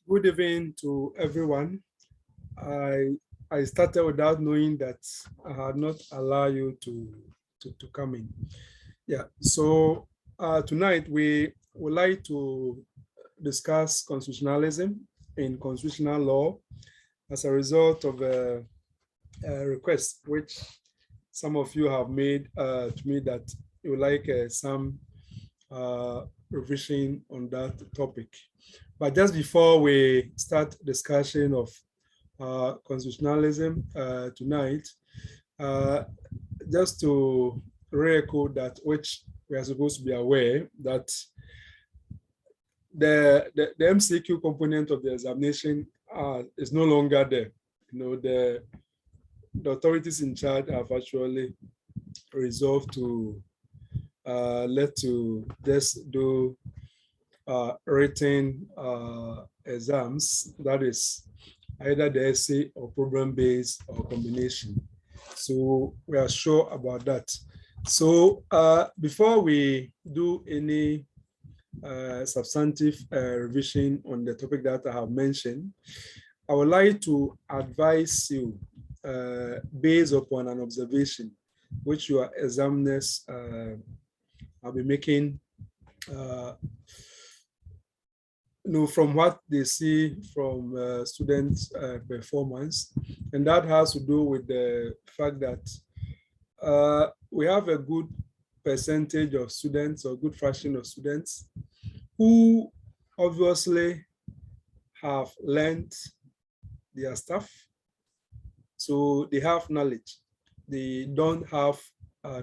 Good evening to everyone. I started without knowing that I had not allowed you to come in. Yeah, so tonight we would like to discuss constitutionalism in constitutional law as a result of a request which some of you have made to me that you would like some revision on that topic. But just before we start discussion of constitutionalism tonight, just to re-echo that which we are supposed to be aware that the MCQ component of the examination is no longer there. You know, the authorities in charge have actually resolved to let to just do written exams, that is either the essay or problem-based or combination. So we are sure about that. So before we do any substantive revision on the topic that I have mentioned, I would like to advise you based upon an observation which your examiners have been making from what they see from students' performance. And that has to do with the fact that we have a good percentage of students or good fraction of students who obviously have learned their stuff. So they have knowledge. They don't have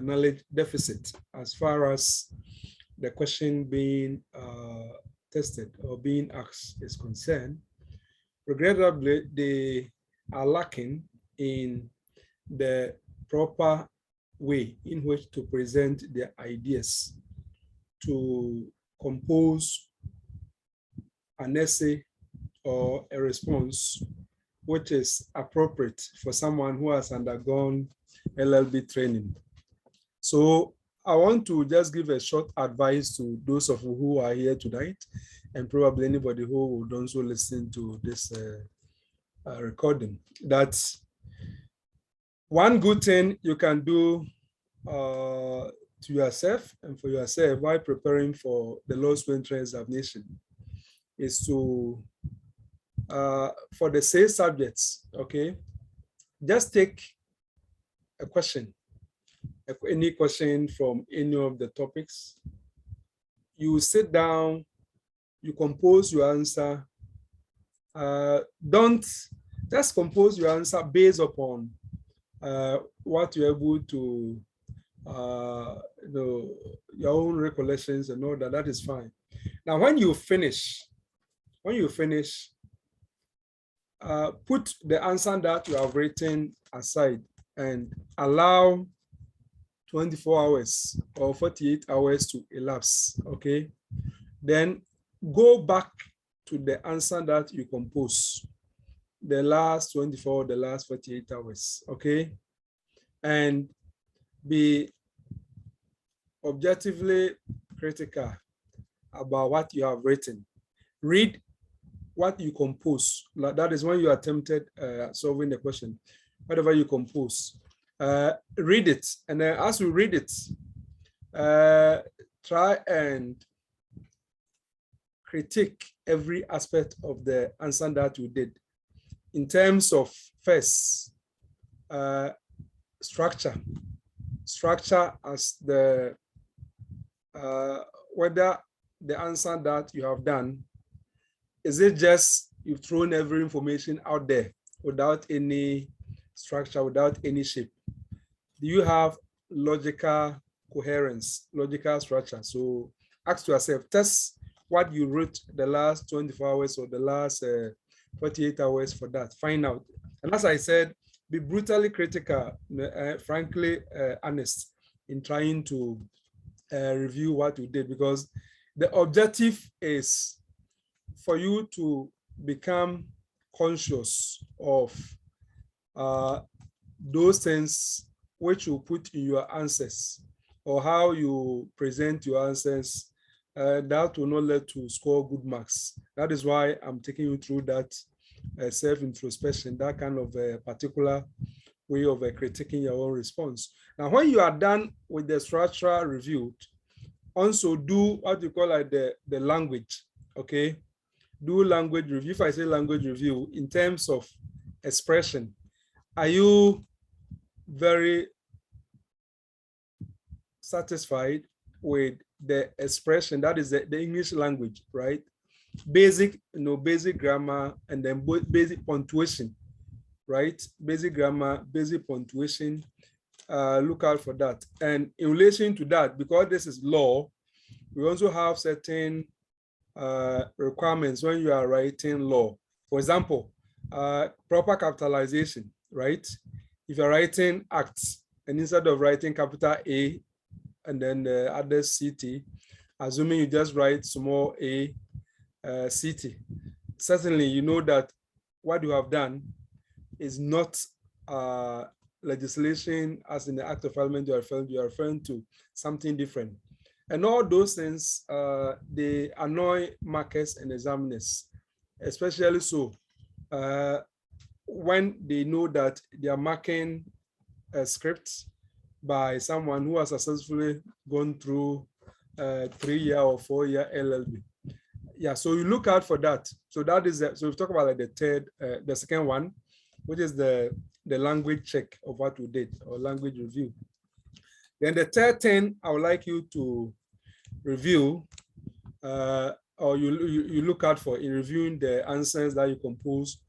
knowledge deficit as far as the question being tested or being asked is concerned. Regrettably, they are lacking in the proper way in which to present their ideas, to compose an essay or a response which is appropriate for someone who has undergone LLB training. So I want to just give a short advice to those of you who are here tonight, and probably anybody who would also listen to this recording, that one good thing you can do to yourself and for yourself while preparing for the law school entrance examination is to, for the same subjects, okay, just take a question. Any question from any of the topics, you sit down, you compose your answer. Don't just compose your answer based upon what you're able to, your own recollections and all that. That is fine. Now, when you finish, put the answer that you have written aside and allow 24 hours or 48 hours to elapse, okay? Then go back to the answer that you compose, the last 24, the last 48 hours, okay? And be objectively critical about what you have written. Read what you compose. That is when you attempted solving the question. Whatever you compose, read it, and then as you read it, try and critique every aspect of the answer that you did in terms of first structure as the whether the answer that you have done, is it just you've thrown every information out there without any structure, without any shape? Do you have logical coherence, logical structure? So ask yourself, test what you wrote the last 24 hours or the last 48 hours for that. Find out. And as I said, be brutally critical, frankly honest in trying to review what you did, because the objective is for you to become conscious of those things which you put in your answers, or how you present your answers that will not let to score good marks. That is why I'm taking you through that self-introspection, that kind of a particular way of critiquing your own response. Now, when you are done with the structural review, also do what you call like the language, okay? Do language review. If I say language review, in terms of expression, are you very satisfied with the expression, that is the English language, right? Basic, basic grammar, and then basic punctuation, right? Basic grammar, basic punctuation, look out for that. And in relation to that, because this is law, we also have certain requirements when you are writing law. For example, proper capitalization, right? If you're writing acts, and instead of writing capital A and then the other CT, assuming you just write small a CT, certainly you know that what you have done is not legislation as in the Act of Parliament you are referring to something different. And all those things, they annoy markers and examiners, especially so when they know that they are marking a script by someone who has successfully gone through 3-year or 4-year LLB. Yeah, so you look out for that. So that is, so we talk about like the second one, which is the language check of what we did, or language review. Then the third thing I would like you to review, or you look out for in reviewing the answers that you composed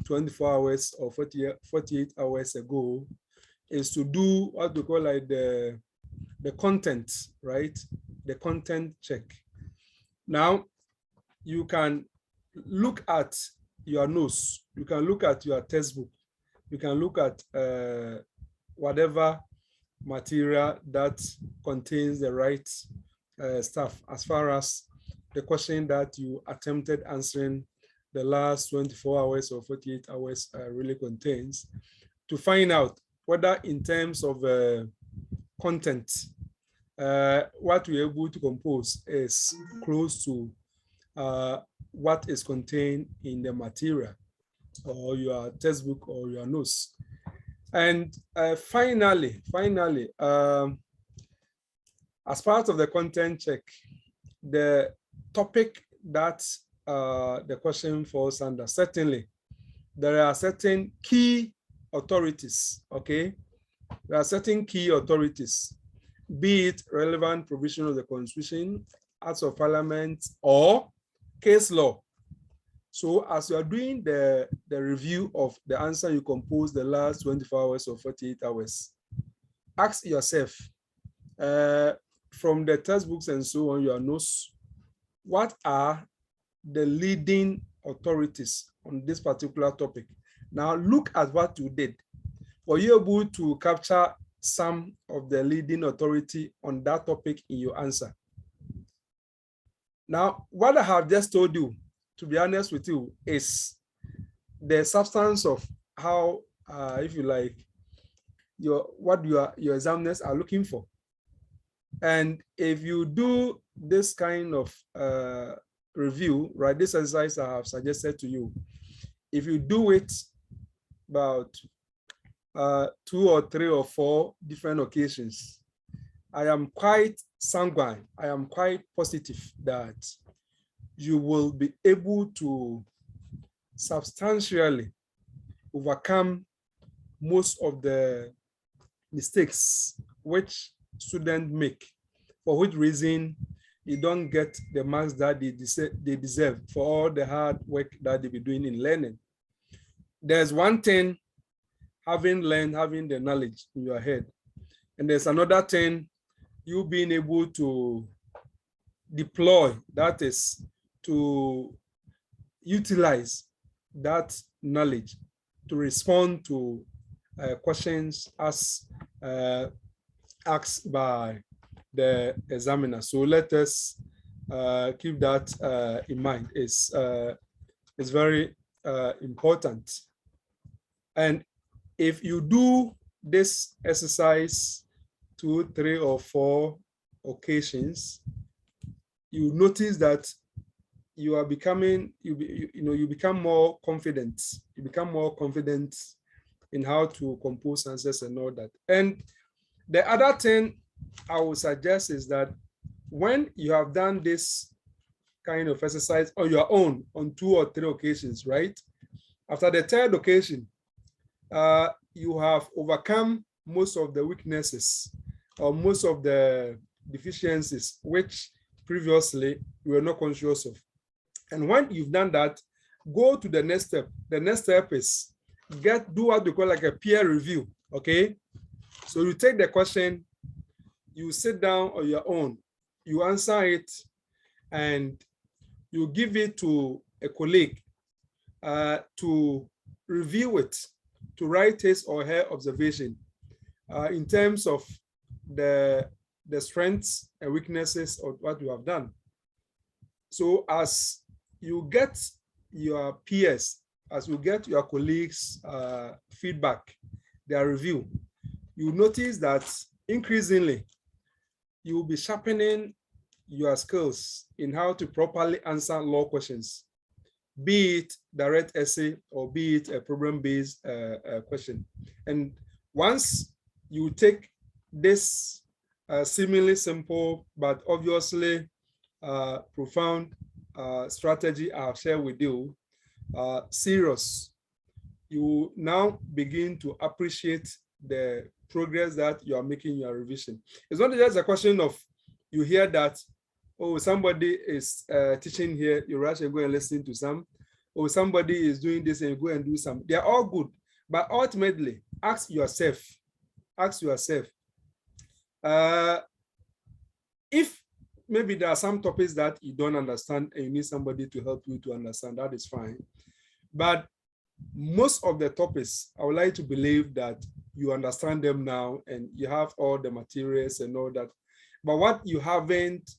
24 hours or 48 hours ago, is to do what we call like the content, right? The content check. Now, you can look at your notes, you can look at your textbook, you can look at whatever material that contains the right stuff as far as the question that you attempted answering the last 24 hours or 48 hours really contains, to find out whether in terms of content, what we're able to compose is close to what is contained in the material or your textbook or your notes. And finally, as part of the content check, the topic that the question falls under, certainly there are certain key authorities, okay? There are certain key authorities, be it relevant provision of the Constitution, Acts of Parliament, or case law. So as you are doing the review of the answer you composed the last 24 hours or 48 hours, ask yourself, from the textbooks and so on, your notes, what are the leading authorities on this particular topic? Now look at what you did. Were you able to capture some of the leading authority on that topic in your answer? Now, what I have just told you, to be honest with you, is the substance of how, if you like, what your examiners are looking for. And if you do this kind of review, right, this exercise I have suggested to you, if you do it about 2 or 3 or 4 different occasions, I am quite sanguine, I am quite positive that you will be able to substantially overcome most of the mistakes which students make, for which reason you don't get the marks that they deserve for all the hard work that they be doing in learning. There's one thing, having learned, having the knowledge in your head. And there's another thing, you being able to deploy, that is to utilize that knowledge to respond to questions as asked by the examiner. So let us keep that in mind. It's very important. And if you do this exercise 2, 3, or 4 occasions, you notice that you are becoming, you become more confident. You become more confident in how to compose answers and all that. And the other thing I would suggest is that when you have done this kind of exercise on your own on 2 or 3 occasions, right? After the 3rd occasion, you have overcome most of the weaknesses or most of the deficiencies which previously you were not conscious of. And when you've done that, go to the next step. The next step is do what we call like a peer review, okay? So you take the question, you sit down on your own, you answer it, and you give it to a colleague to review it, to write his or her observation in terms of the strengths and weaknesses of what you have done. So as you get your peers, as you get your colleagues' feedback, their review, you notice that increasingly you will be sharpening your skills in how to properly answer law questions, be it direct essay or be it a problem-based question. And once you take this seemingly simple but obviously profound strategy I've shared with you serious, you now begin to appreciate the progress that you are making in your revision. It's not just a question of you hear that, oh, somebody is teaching here, you rush and go and listen to some, or somebody is doing this and you go and do some. They are all good, but ultimately ask yourself, if maybe there are some topics that you don't understand and you need somebody to help you to understand, that is fine. But most of the topics, I would like to believe that you understand them now and you have all the materials and all that. But what you haven't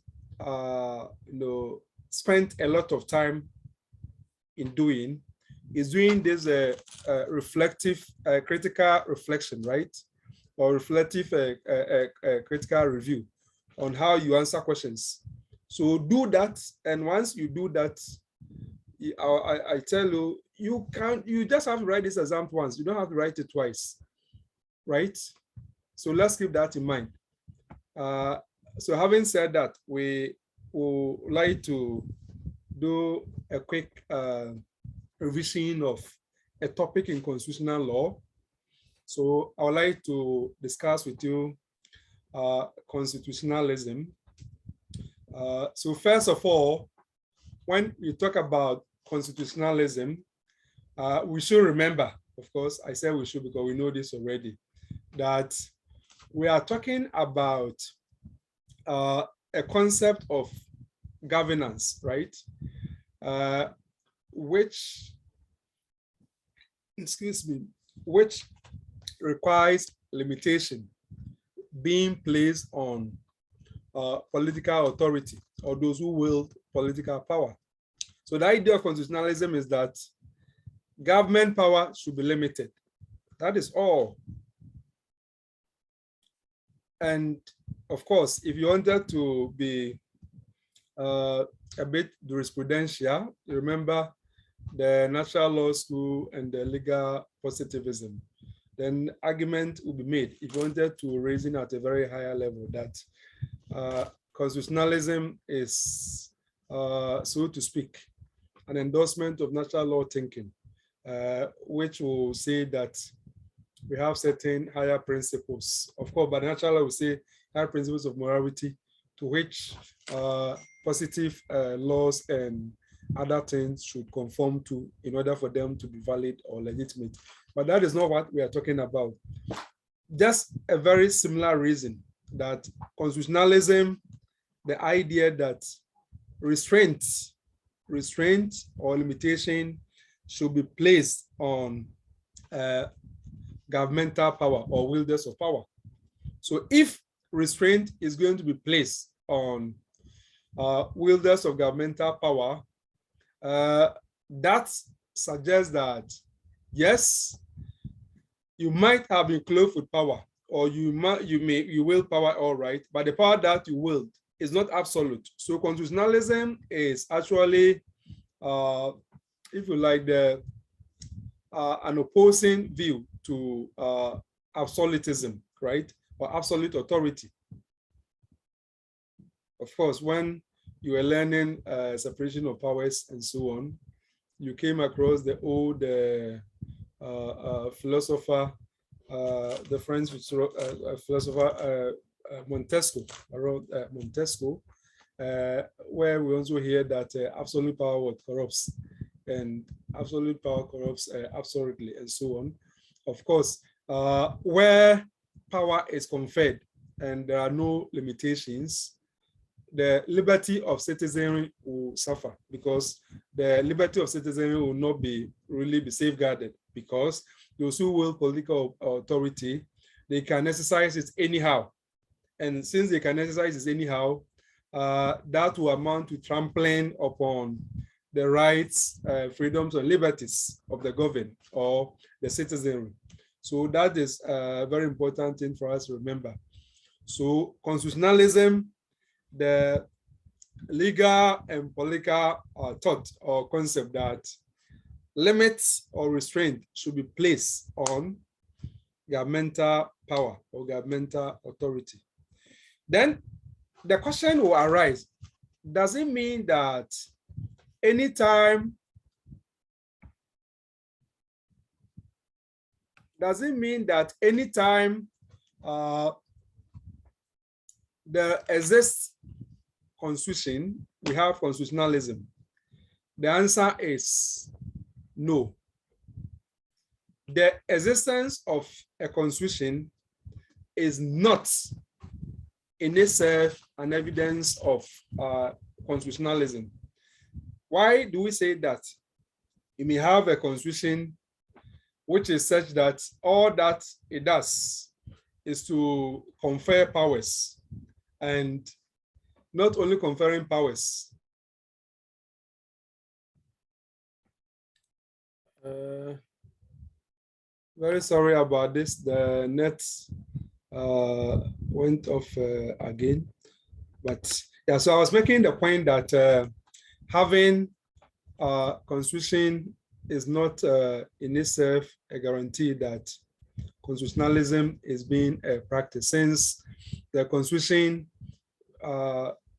spent a lot of time in doing is doing this reflective critical reflection, right? Or reflective critical review on how you answer questions. So do that, and once you do that, I tell you, you just have to write this exam once. You don't have to write it twice, right? So let's keep that in mind. So having said that, we would like to do a quick revision of a topic in constitutional law. So I would like to discuss with you constitutionalism. So first of all, when you talk about constitutionalism, we should remember, of course, I said we should because we know this already, that we are talking about a concept of governance, right? Which requires limitation being placed on political authority or those who wield political power. So the idea of constitutionalism is that government power should be limited. That is all. And of course, if you wanted to be a bit jurisprudential, you remember the natural law school and the legal positivism, then argument will be made if you wanted to raise it at a very higher level that constitutionalism is, so to speak, an endorsement of natural law thinking, which will say that we have certain higher principles. Of course, but natural law will say higher principles of morality to which positive laws and other things should conform to in order for them to be valid or legitimate. But that is not what we are talking about. Just a very similar reason that constitutionalism, the idea that restraint or limitation should be placed on governmental power or wielders of power. So if restraint is going to be placed on wielders of governmental power, that suggests that yes, you might have been clothed with power, or you wield power all right, but the power that you wield is not absolute. So constitutionalism is actually, if you like, an opposing view to absolutism, right? Or absolute authority. Of course, when you were learning separation of powers and so on, you came across the old philosopher, the French philosopher Montesquieu, where we also hear that absolute power corrupts, and absolute power corrupts absolutely, and so on. Of course, where power is conferred and there are no limitations, the liberty of citizenry will suffer, because the liberty of citizenry will not really be safeguarded, because those who wield political authority, they can exercise it anyhow. And since they can exercise it anyhow, that will amount to trampling upon the rights, freedoms, and liberties of the governed or the citizenry. So that is a very important thing for us to remember. So constitutionalism, the legal and political thought or concept that limits or restraint should be placed on governmental power or governmental authority. Then the question will arise, does it mean that anytime, there exists constitution, we have constitutionalism? The answer is no. The existence of a constitution is not in itself an evidence of constitutionalism. Why do we say that? You may have a constitution which is such that all that it does is to confer powers, and not only conferring powers. Very sorry about this. The net went off again. But yeah, so I was making the point that having a constitution is not in itself a guarantee that constitutionalism is being practiced, since the constitution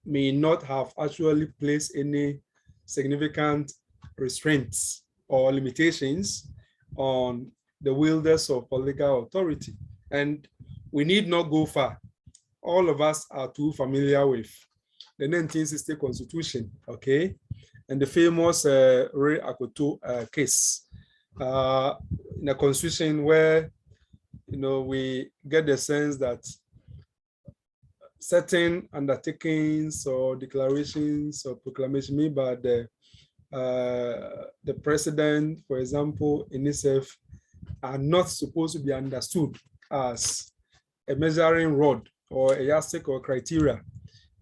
may not have actually placed any significant restraints or limitations on the wielders of political authority. And we need not go far. All of us are too familiar with the 1960 Constitution, okay? And the famous Ray Akoto case in a constitution where, you know, we get the sense that certain undertakings or declarations or proclamations made by the president, for example, in itself, are not supposed to be understood as a measuring rod or a yardstick or criteria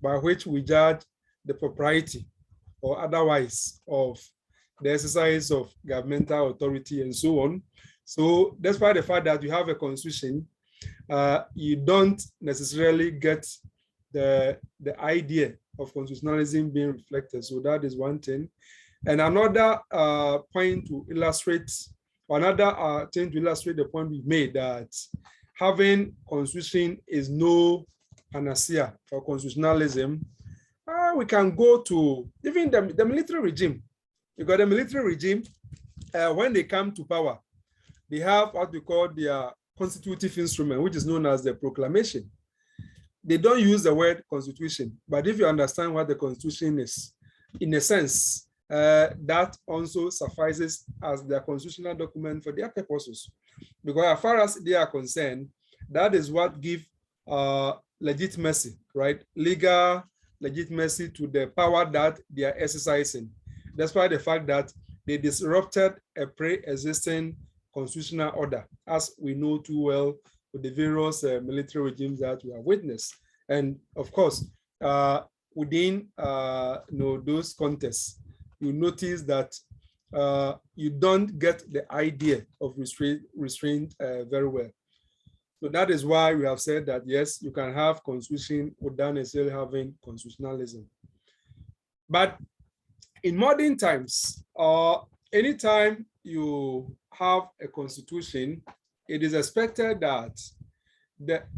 by which we judge the propriety or otherwise of the exercise of governmental authority and so on. So despite the fact that you have a constitution, you don't necessarily get the idea of constitutionalism being reflected. So that is one thing. And another point to illustrate, or another thing to illustrate the point we made, that having constitution is no panacea for constitutionalism. We can go to even the military regime. Because the military regime, when they come to power, they have what we call their constitutive instrument, which is known as the proclamation. They don't use the word constitution, but if you understand what the constitution is, in a sense, that also suffices as their constitutional document for their purposes. Because as far as they are concerned, that is what gives legitimacy, right? Legal legitimacy to the power that they are exercising, despite the fact that they disrupted a pre-existing constitutional order, as we know too well with the various military regimes that we have witnessed. And of course, within those contexts, you notice that you don't get the idea of restraint very well. So that is why we have said that, yes, you can have constitution without necessarily having constitutionalism. But in modern times, anytime you have a constitution, it is expected that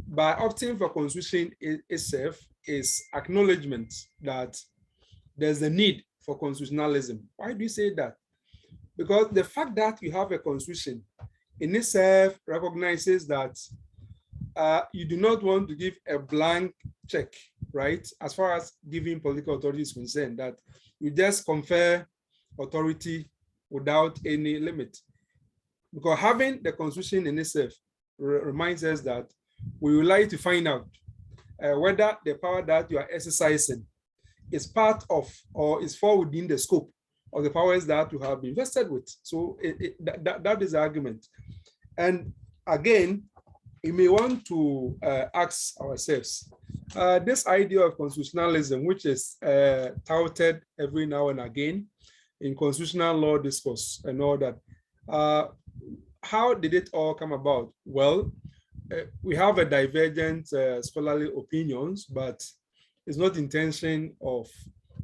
by opting for constitution itself is acknowledgement that there's a need for constitutionalism. Why do you say that? Because the fact that you have a constitution in itself recognizes that you do not want to give a blank check, right? As far as giving political authority is concerned, that you just confer authority without any limit. Because having the constitution in itself reminds us that we would like to find out whether the power that you are exercising is part of or is fall within the scope of the powers that you have been vested with. So that is the argument. And again, we may want to ask ourselves, this idea of constitutionalism, which is touted every now and again in constitutional law discourse and all that, how did it all come about? Well, we have a divergent scholarly opinions, but it's not intention of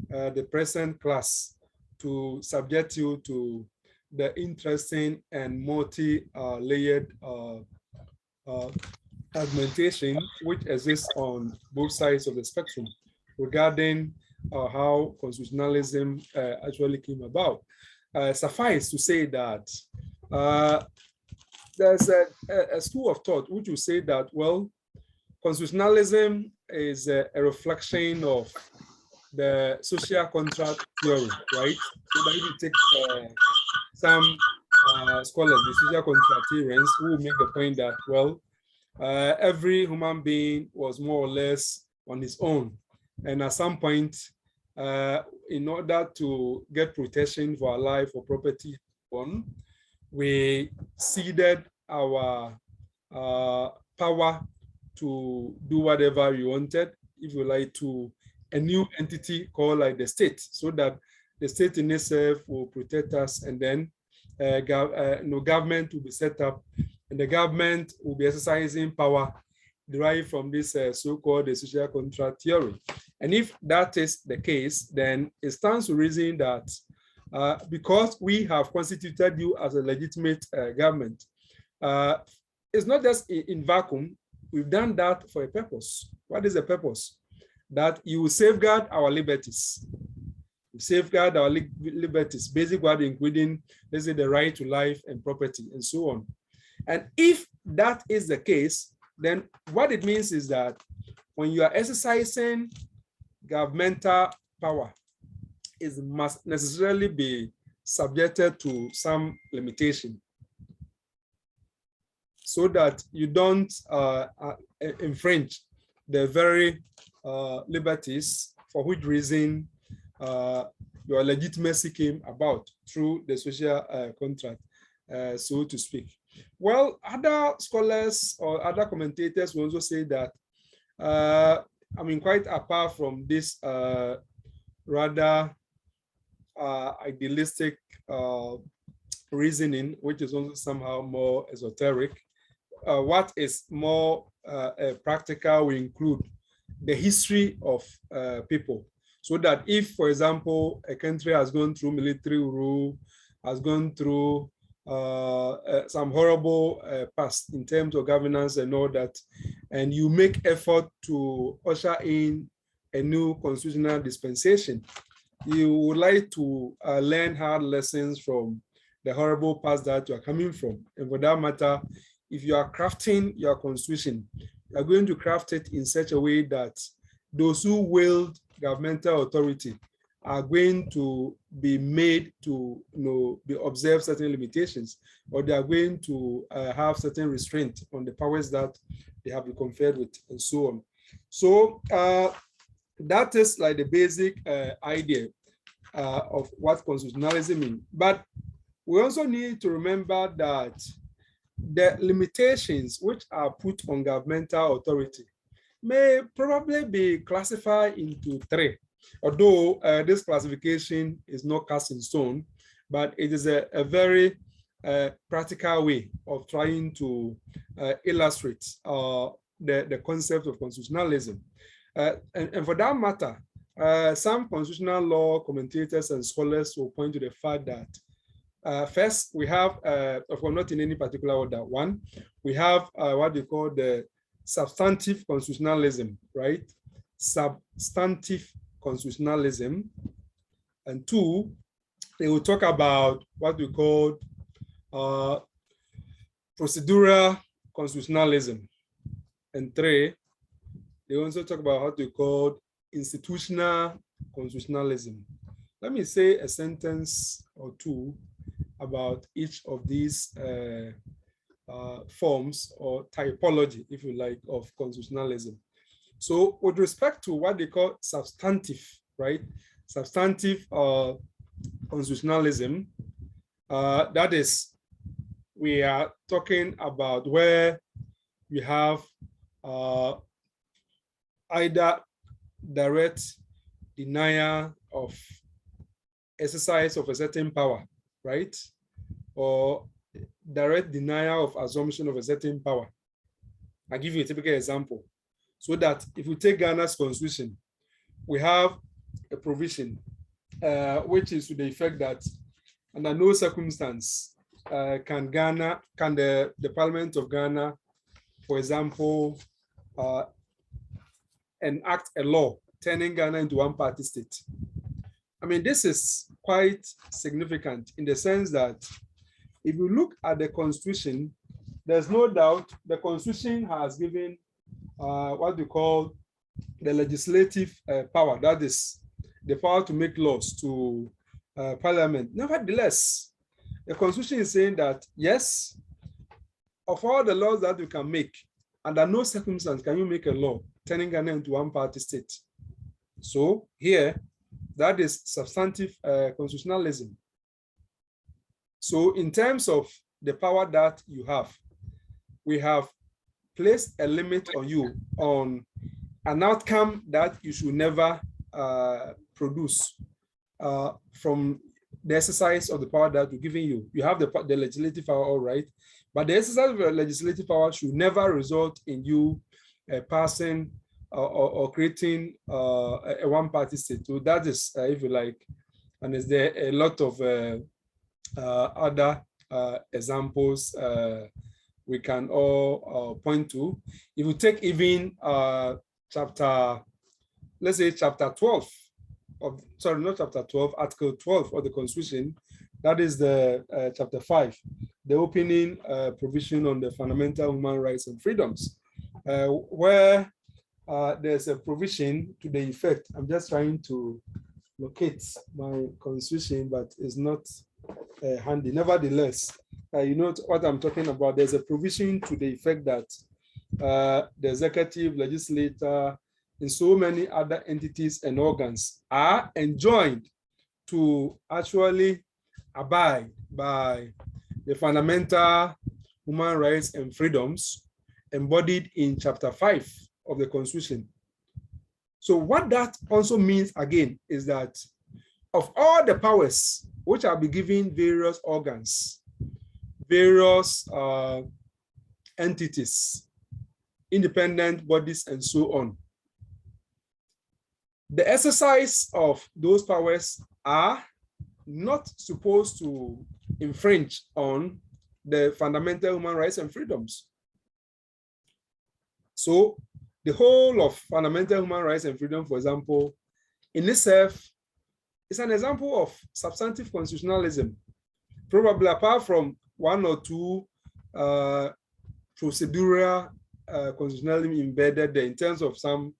the present class to subject you to the interesting and multi-layered argumentation which exists on both sides of the spectrum regarding how constitutionalism actually came about. Suffice to say that there's a school of thought which will say that, well, constitutionalism is a reflection of the social contract theory, right? So that if you take some scholars, the social contractarians, who will make the point that, well, every human being was more or less on his own. And at some point, in order to get protection for our life or property, we ceded our power to do whatever we wanted, if you like, to a new entity called like the state, so that the state in itself will protect us, and then government will be set up, and the government will be exercising power derived from this so-called social contract theory. And if that is the case, then it stands to reason that because we have constituted you as a legitimate government, it's not just in vacuum. We've done that for a purpose. What is the purpose? That you will safeguard our liberties. Safeguard our liberties, basic one including, let's say, the right to life and property and so on. And if that is the case, then what it means is that when you are exercising governmental power, it must necessarily be subjected to some limitation, so that you don't infringe the very liberties for which reason your legitimacy came about through the social contract, so to speak. Well, other scholars or other commentators will also say that, I mean, quite apart from this rather idealistic reasoning, which is also somehow more esoteric, what is more practical will include the history of people. So that if, for example, a country has gone through military rule, has gone through some horrible past in terms of governance and all that, and you make effort to usher in a new constitutional dispensation, you would like to learn hard lessons from the horrible past that you are coming from. And for that matter, if you are crafting your constitution, you are going to craft it in such a way that those who wield governmental authority are going to be made to be observe certain limitations, or they are going to have certain restraint on the powers that they have been conferred with, and so on. So that is like the basic idea of what constitutionalism means. But we also need to remember that the limitations which are put on governmental authority may probably be classified into three, although this classification is not cast in stone, but it is a very practical way of trying to illustrate the concept of constitutionalism. And for that matter, some constitutional law commentators and scholars will point to the fact that first, we have, of course, not in any particular order. One, we have what they call the substantive constitutionalism, right? Substantive constitutionalism. And two, they will talk about what we call procedural constitutionalism. And three, they also talk about what we call institutional constitutionalism. Let me say a sentence or two about each of these forms or typology, if you like, of constitutionalism. So with respect to what they call substantive, right? Substantive constitutionalism, that is, we are talking about where you have either direct denial of exercise of a certain power, right? Or direct denial of assumption of a certain power. I'll give you a typical example. So that if we take Ghana's constitution, we have a provision which is to the effect that under no circumstance can the Parliament of Ghana, for example, enact a law turning Ghana into one-party state. I mean, this is quite significant in the sense that if you look at the Constitution, there's no doubt the Constitution has given what we call the legislative power, that is the power to make laws to Parliament. Nevertheless, the Constitution is saying that, yes, of all the laws that you can make, under no circumstance can you make a law turning Ghana into one-party state. So here, that is substantive constitutionalism. So in terms of the power that you have, we have placed a limit on you on an outcome that you should never produce from the exercise of the power that we're giving you. You have the legislative power, all right, but the exercise of the legislative power should never result in you passing or creating a one-party state. So that is, if you like, and is there a lot of other examples we can all point to. If you take even let's say chapter 12 of, sorry, not chapter 12, article 12 of the Constitution, that is the chapter 5, the opening provision on the fundamental human rights and freedoms, where there's a provision to the effect. I'm just trying to locate my Constitution, but it's not handy. Nevertheless, you know what I'm talking about. There's a provision to the effect that the executive, legislature, and so many other entities and organs are enjoined to actually abide by the fundamental human rights and freedoms embodied in chapter 5 of the Constitution. So what that also means, again, is that of all the powers which are be given various organs, various entities, independent bodies, and so on, the exercise of those powers are not supposed to infringe on the fundamental human rights and freedoms. So the whole of fundamental human rights and freedom, for example, in itself is an example of substantive constitutionalism, probably apart from one or two procedural constitutionalism embedded there in terms of some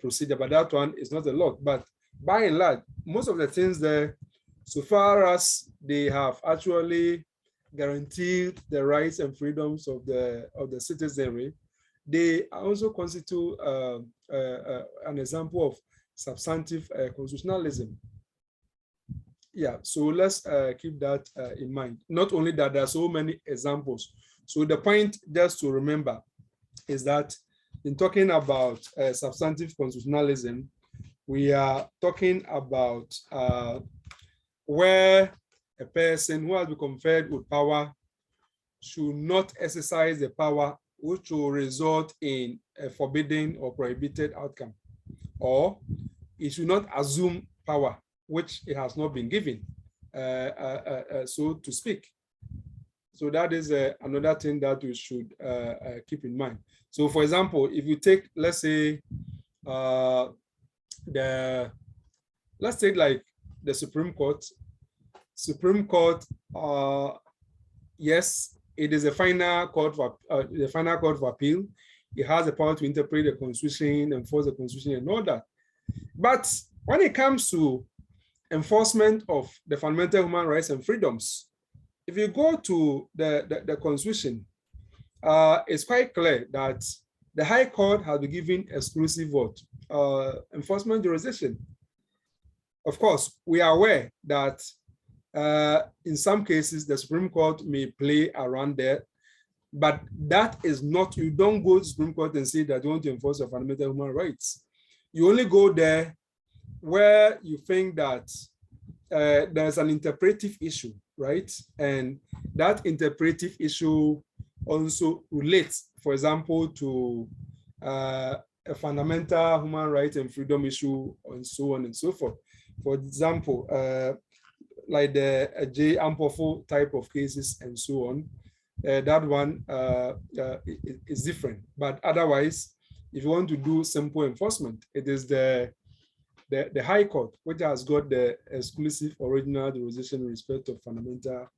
procedure, but that one is not a lot. But by and large, most of the things there, so far as they have actually guaranteed the rights and freedoms of the citizenry, they also constitute an example of substantive constitutionalism. Yeah, so let's keep that in mind. Not only that, there are so many examples. So the point just to remember is that in talking about substantive constitutionalism, we are talking about where a person who has been conferred with power should not exercise the power which will result in a forbidden or prohibited outcome, or it should not assume power which it has not been given, so to speak. So that is another thing that we should keep in mind. So for example, if you take, let's say, let's take like the Supreme Court. Supreme Court, yes, it is a final court for the final court of appeal. It has the power to interpret the Constitution, enforce the Constitution, and all that. But when it comes to enforcement of the fundamental human rights and freedoms, if you go to the Constitution, it's quite clear that the High Court has been given exclusive vote, enforcement jurisdiction. Of course, we are aware that in some cases, the Supreme Court may play around there, but that is not, you don't go to the Supreme Court and say that you want to enforce your fundamental human rights. You only go there where you think that there's an interpretive issue, right? And that interpretive issue also relates, for example, to a fundamental human right and freedom issue, and so on and so forth. For example, like the J. Ampofo type of cases and so on, that one is different. But otherwise, if you want to do simple enforcement, it is the High Court, which has got the exclusive original jurisdiction in respect of fundamental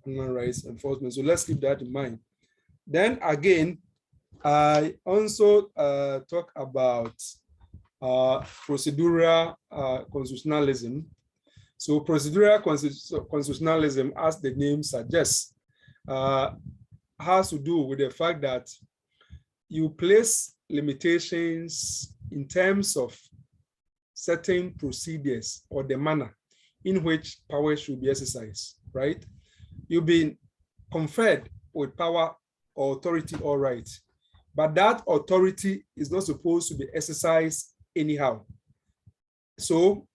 human rights enforcement. So let's keep that in mind. Then again, I also talk about procedural constitutionalism. So procedural constitutionalism, as the name suggests, has to do with the fact that you place limitations in terms of certain procedures or the manner in which power should be exercised, right? You've been conferred with power or authority, all right, but that authority is not supposed to be exercised anyhow. So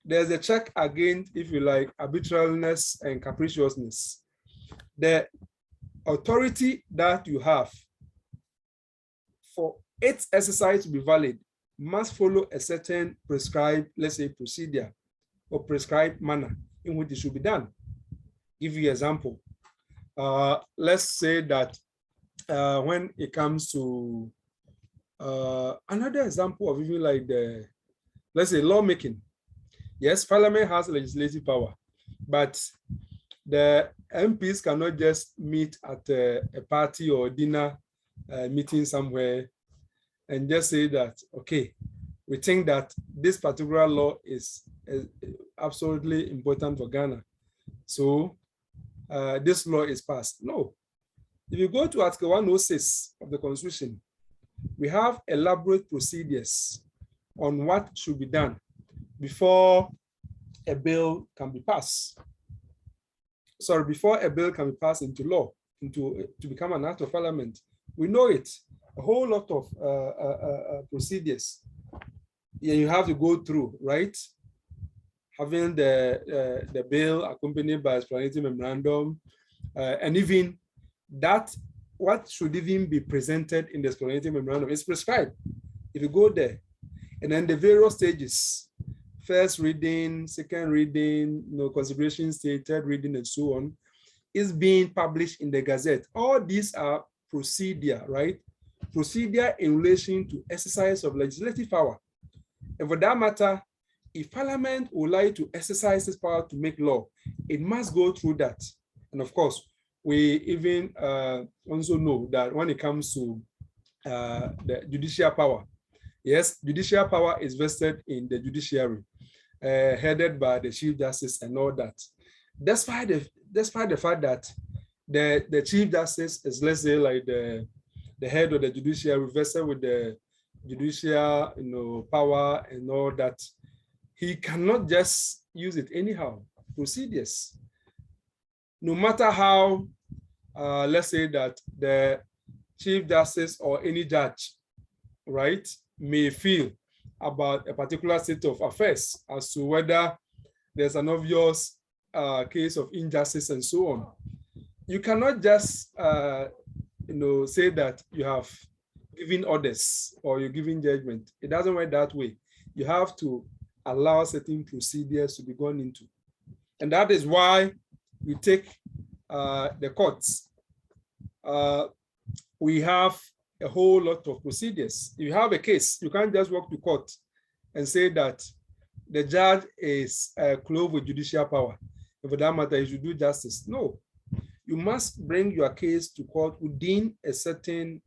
there's a check against, if you like, arbitrariness and capriciousness. The authority that you have, for its exercise to be valid, must follow a certain prescribed, let's say, procedure or prescribed manner in which it should be done. Give you an example. Let's say that when it comes to another example of even like the, let's say, lawmaking. Yes, Parliament has legislative power, but the MPs cannot just meet at a party or dinner meeting somewhere and just say that, okay, we think that this particular law is absolutely important for Ghana, so this law is passed. No. If you go to Article 106 of the Constitution, we have elaborate procedures on what should be done before a bill can be passed. Sorry, before a bill can be passed into law, to become an act of parliament. We know it, a whole lot of procedures you have to go through, right? Having the bill accompanied by explanatory memorandum, and even that, what should even be presented in the explanatory memorandum is prescribed. If you go there, and then the various stages, first reading, second reading, consideration stage, third reading, and so on, is being published in the Gazette. All these are procedure, right? Procedure in relation to exercise of legislative power. And for that matter, if Parliament would like to exercise this power to make law, it must go through that. And of course, we even also know that when it comes to the judicial power, yes, judicial power is vested in the judiciary, headed by the Chief Justice and all that. Despite the fact that the Chief Justice is, let's say, like the head of the judiciary, vested with the judicial, power and all that, he cannot just use it anyhow. Procedures. No matter how, let's say that the Chief Justice or any judge, right, may feel about a particular state of affairs as to whether there's an obvious case of injustice and so on, you cannot just say that you have given orders or you're giving judgment. It doesn't work that way. You have to allow certain procedures to be gone into. And that is why you take the courts. We have a whole lot of procedures. If you have a case, you can't just walk to court and say that the judge is clothed with judicial power. And for that matter, you should do justice. No, you must bring your case to court within a certain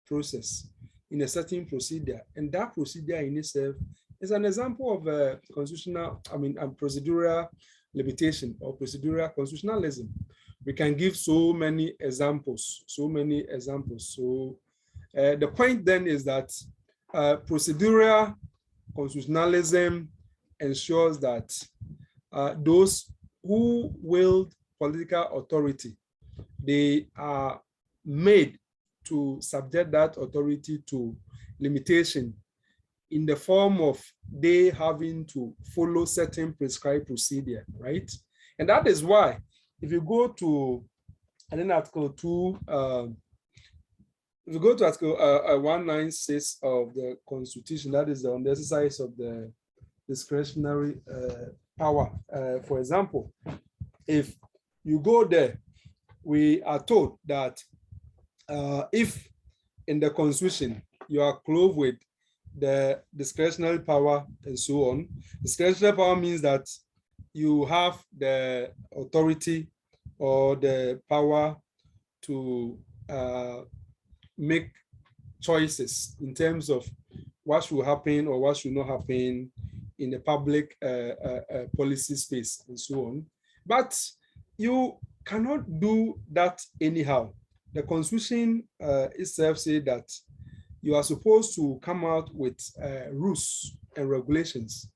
process, in a certain procedure. And that procedure in itself is an example of a constitutional, procedural limitation or procedural constitutionalism. We can give so many examples, So the point then is that procedural constitutionalism ensures that those who wield political authority, they are made to subject that authority to limitation in the form of they having to follow certain prescribed procedure, right? And that is why, if you go to Article 2, if you go to Article 196 of the Constitution, that is on the exercise of the discretionary power. For example, if you go there, we are told that if in the Constitution you are clothed with the discretionary power and so on, discretionary power means that you have the authority or the power to make choices in terms of what should happen or what should not happen in the public policy space and so on. But you cannot do that anyhow. The Constitution itself says that you are supposed to come out with rules and regulations,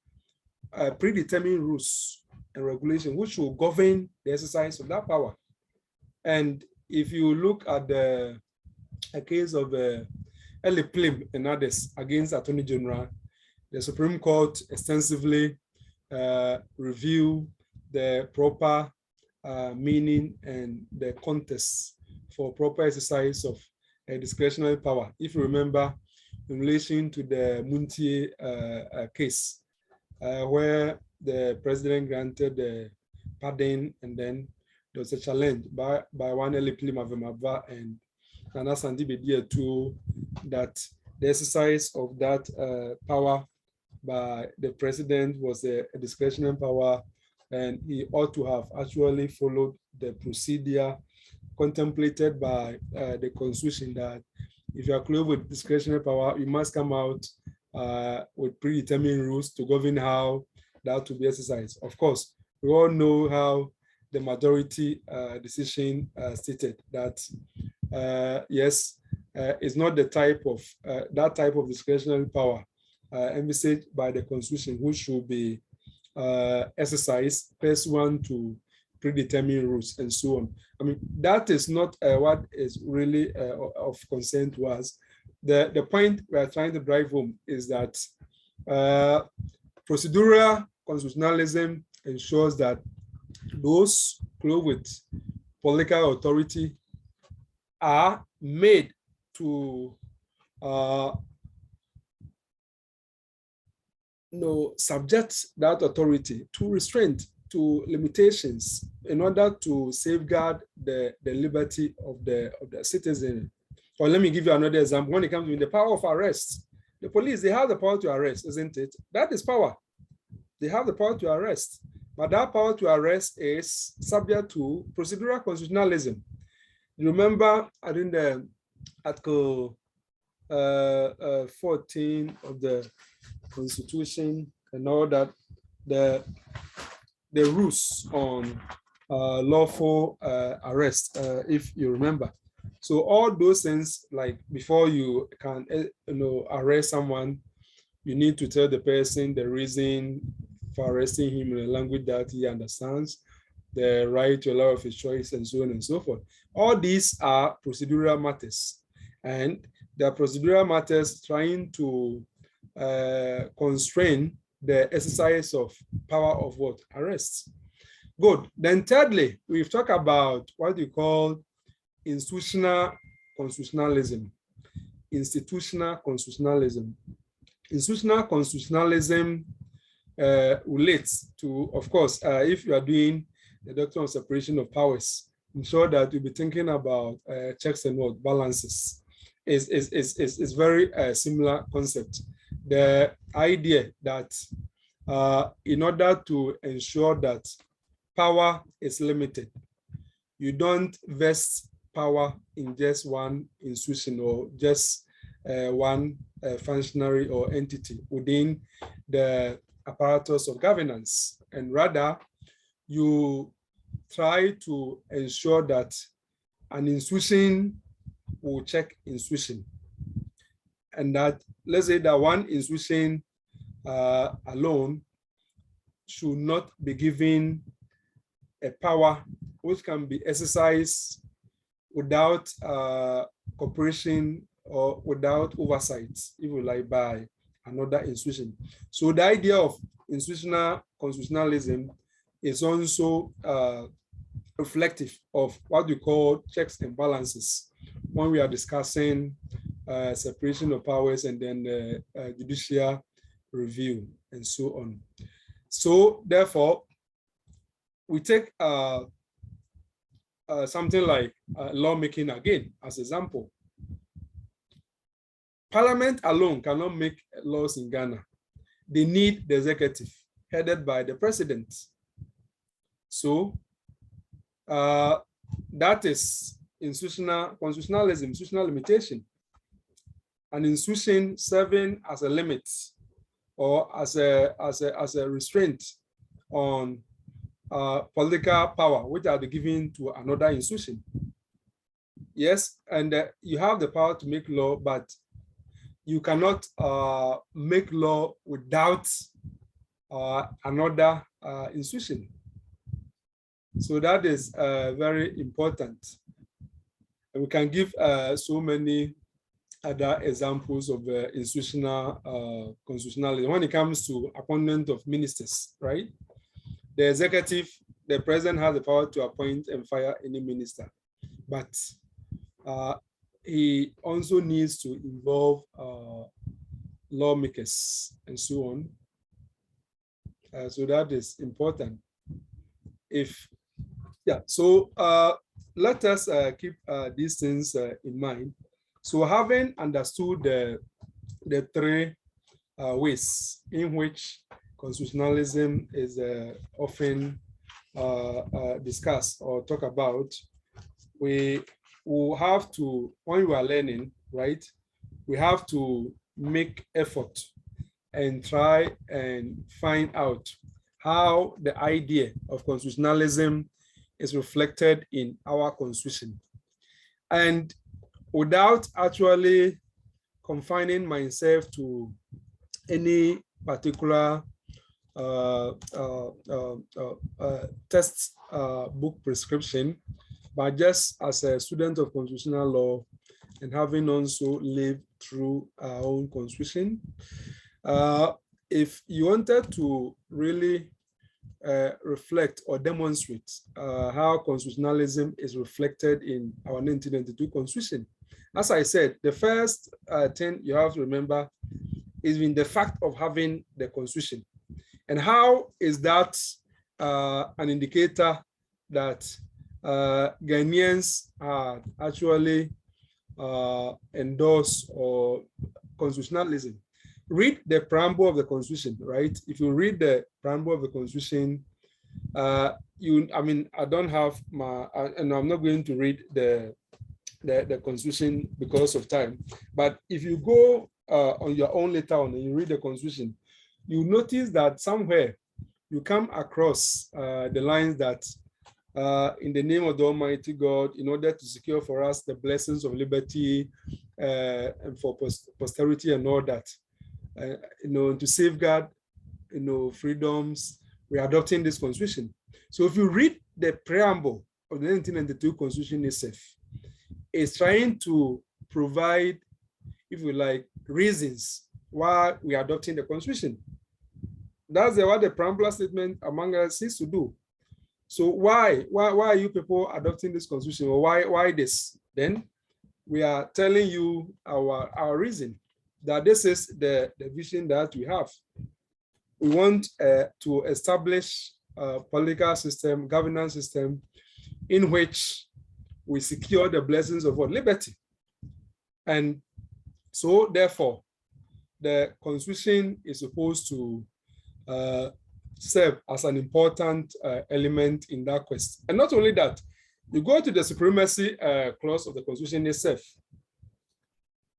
predetermined rules and regulations, which will govern the exercise of that power. And if you look at a case of Eli Plim and others against Attorney General, the Supreme Court extensively reviewed the proper meaning and the context for proper exercise of a discretionary power. If you remember, in relation to the Muntie case, where the president granted the pardon, and then there was a challenge by one Eli Plim Avemaba and Nana Sandi Bedia to that the exercise of that power by the president was a discretionary power, and he ought to have actually followed the procedure contemplated by the Constitution, that if you are clothed with discretionary power, you must come out with predetermined rules to govern how that to be exercised. Of course, we all know how the majority decision stated that yes, it's not the type of that type of discretionary power envisaged by the Constitution, which should be exercised pursuant to predetermined rules and so on. I mean, that is not what is really of concern to us. The point we are trying to drive home is that procedural constitutionalism ensures that those clothed with political authority are made to subject that authority to restraint, to limitations, in order to safeguard the liberty of the citizen. Or let me give you another example. When it comes to the power of arrest, the police, they have the power to arrest, isn't it? That is power. They have the power to arrest, but that power to arrest is subject to procedural constitutionalism. You remember, I think the Article 14 of the Constitution and all that, the rules on lawful arrest, if you remember. So all those things, like before you can arrest someone, you need to tell the person the reason for arresting him in a language that he understands, the right to allow of his choice, and so on and so forth. All these are procedural matters, and the procedural matters trying to constrain the exercise of power of what? Arrests. Good. Then thirdly, we've talked about what you call institutional constitutionalism. Institutional constitutionalism. Institutional constitutionalism relates to, of course, if you are doing the doctrine of separation of powers, I'm sure that you'll be thinking about checks and what balances. Is very similar concept. The idea that in order to ensure that power is limited, you don't vest power in just one institution or just one functionary or entity within the apparatus of governance, and rather you try to ensure that an institution will check institution, and that, let's say that one institution alone should not be given a power which can be exercised without cooperation or without oversight, if you like, by another institution. So the idea of institutional constitutionalism is also reflective of what we call checks and balances when we are discussing separation of powers and then judicial review and so on. So therefore, we take something like lawmaking again as example. Parliament alone cannot make laws in Ghana. They need the executive headed by the president. So that is institutional constitutionalism, institutional limitation. An institution serving as a limit or as a restraint on political power, which are given to another institution. Yes, and you have the power to make law, but you cannot make law without another institution. So that is very important. And we can give so many other examples of institutional constitutionalism when it comes to appointment of ministers, right? The executive, the president has the power to appoint and fire any minister, but he also needs to involve lawmakers and so on. So that is important. So let us keep these things in mind. So having understood the three ways in which constitutionalism is often discussed or talk about, we will have to, when we are learning, right, we have to make effort and try and find out how the idea of constitutionalism is reflected in our constitution. And without actually confining myself to any particular text book prescription, but just as a student of constitutional law and having also lived through our own constitution, if you wanted to really reflect or demonstrate how constitutionalism is reflected in our 1992 constitution, as I said, the first thing you have to remember is in the fact of having the constitution. And how is that an indicator that Ghanaians are actually endorse or constitutionalism? Read the preamble of the Constitution, right? If you read the preamble of the Constitution, I don't have my, and I'm not going to read the Constitution because of time. But if you go on your own later on and you read the Constitution, you notice that somewhere you come across the lines that in the name of the Almighty God, in order to secure for us the blessings of liberty and for posterity and all that, to safeguard, freedoms, we are adopting this constitution. So if you read the preamble of the 1992 constitution itself, it's trying to provide, if you like, reasons why we are adopting the constitution. That's what the preamble statement, among us, seeks to do. So why are you people adopting this constitution, or why this? Then we are telling you our reason, that this is the vision that we have. We want to establish a political system, governance system, in which we secure the blessings of what? Liberty. And so therefore, the constitution is supposed to serve as an important element in that quest. And not only that, you go to the supremacy clause of the constitution itself.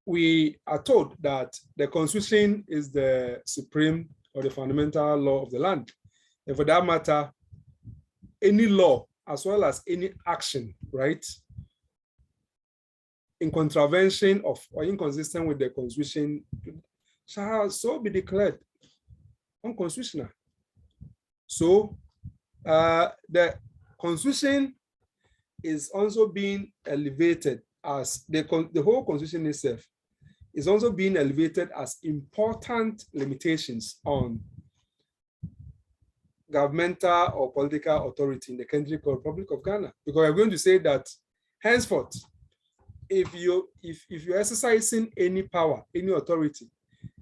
We are told that the constitution is the supreme or the fundamental law of the land. And for that matter, any law as well as any action, right, in contravention of or inconsistent with the constitution shall so be declared unconstitutional. So the constitution is also being elevated as the whole constitution itself is also being elevated as important limitations on governmental or political authority in the country called Republic of Ghana. Because we're going to say that henceforth, if you're exercising any power, any authority,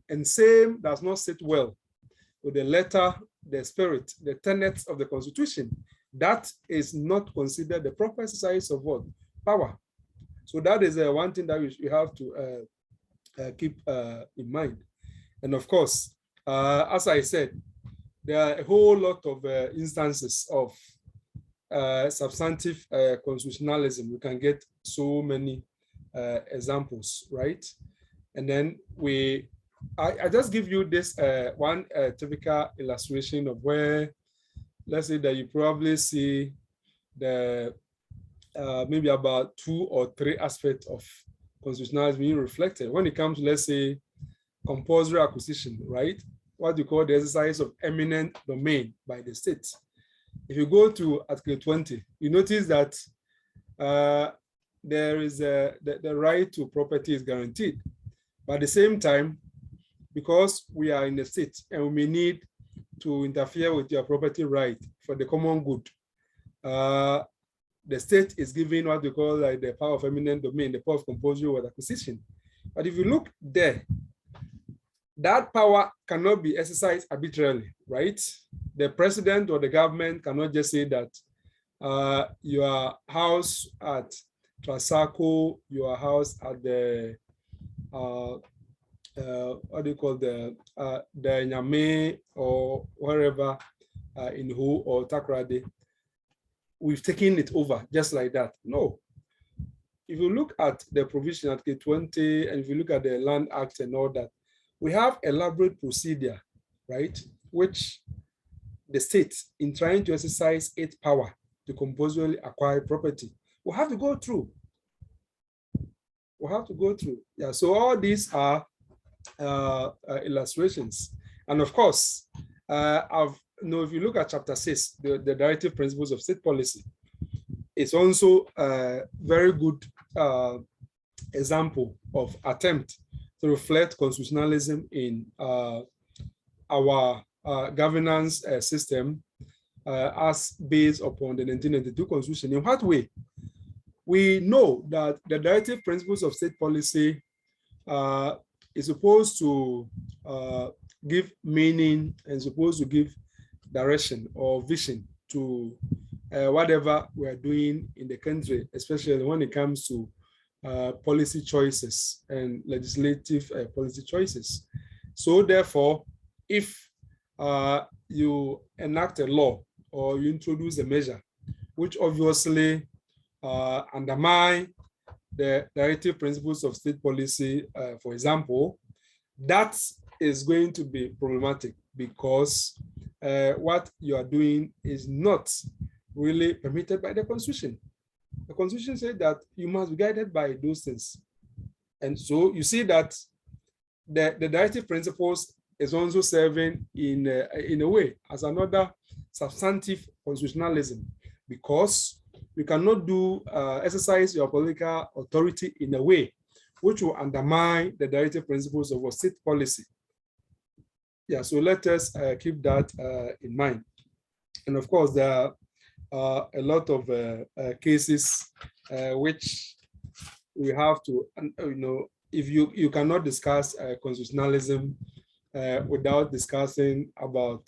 and same does not sit well with the letter, the spirit, the tenets of the Constitution, that is not considered the proper exercise of what? Power. So that is one thing that we have to keep in mind. And of course, as I said, there are a whole lot of instances of substantive constitutionalism. We can get so many examples, right? And then I just give you this one typical illustration of where, let's say that you probably see the maybe about 2 or 3 aspects of constitutionalism being reflected when it comes to, let's say, compulsory acquisition, right? What you call the exercise of eminent domain by the state. If you go to Article 20, you notice that there is the right to property is guaranteed. But at the same time, because we are in the state and we may need to interfere with your property right for the common good, the state is giving what we call like the power of eminent domain, the power of compulsory word acquisition. But if you look there, that power cannot be exercised arbitrarily, right? The president or the government cannot just say that your house at Trasaco, your house at the what do you call the Nyame or wherever in Hu or Takrade, we've taken it over just like that. No. If you look at the provision at K20 and if you look at the Land Act and all that, we have elaborate procedure, right? Which the state, in trying to exercise its power to compulsorily acquire property, will have to go through. We'll have to go through. Yeah, so all these are illustrations. And of course, if you look at chapter 6, the directive principles of state policy, it's also a very good example of attempt to reflect constitutionalism in our governance system as based upon the 1992 Constitution. In what way? We know that the directive principles of state policy is supposed to give meaning and supposed to give direction or vision to whatever we are doing in the country, especially when it comes to policy choices and legislative policy choices. So therefore, if you enact a law or you introduce a measure which obviously undermine the directive principles of state policy, for example, that is going to be problematic because what you are doing is not really permitted by the Constitution. The Constitution says that you must be guided by those things. And so you see that the directive principles is also serving in a way as another substantive constitutionalism, because you cannot exercise your political authority in a way which will undermine the directive principles of our state policy. Yeah, so let us keep that in mind. And of course, a lot of cases which we have to, if you cannot discuss constitutionalism without discussing about,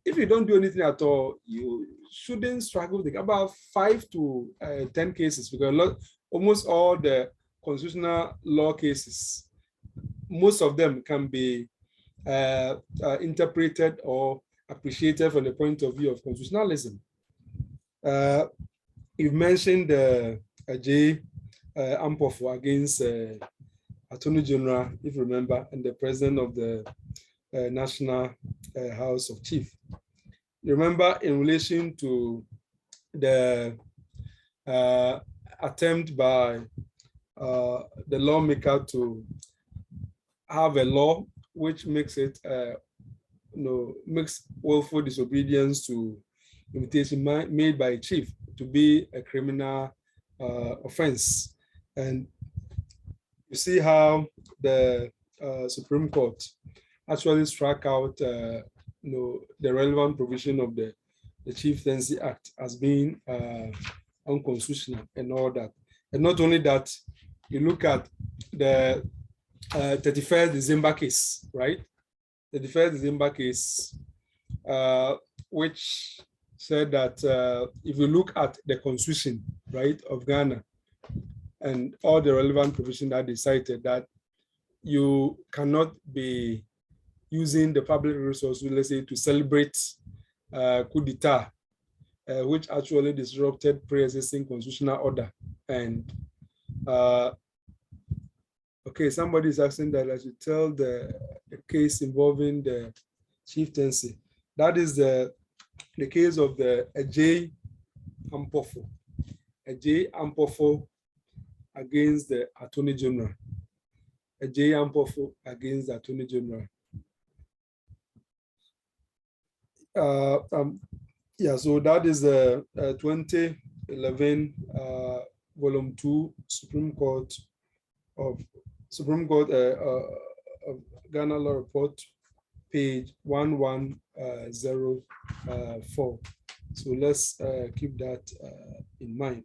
if you don't do anything at all, you shouldn't struggle with about 5 to 10 cases, because almost all the constitutional law cases, most of them can be interpreted or appreciated from the point of view of constitutionalism. You've mentioned J. Ampofo against Attorney General, if you remember, and the president of the National House of Chiefs. You remember in relation to the attempt by the lawmaker to have a law which makes it, makes willful disobedience to invitation made by a chief to be a criminal offense. And you see how the Supreme Court actually struck out the relevant provision of the Chieftaincy Act as being unconstitutional and all that. And not only that, you look at the 31st December case, right? The 31st December case, which said that if you look at the Constitution, right, of Ghana and all the relevant provisions that they cited, that you cannot be using the public resources, let's say, to celebrate coup d'etat, which actually disrupted pre-existing constitutional order. And okay, somebody is asking that I should tell the case involving the chieftaincy. That is the case of the J. Ampofo. J. Ampofo against the Attorney General. J. Ampofo against the Attorney General. Yeah, so that is the 2011 Volume 2 Supreme Court of Ghana Law Report, page 1104. So let's keep that in mind.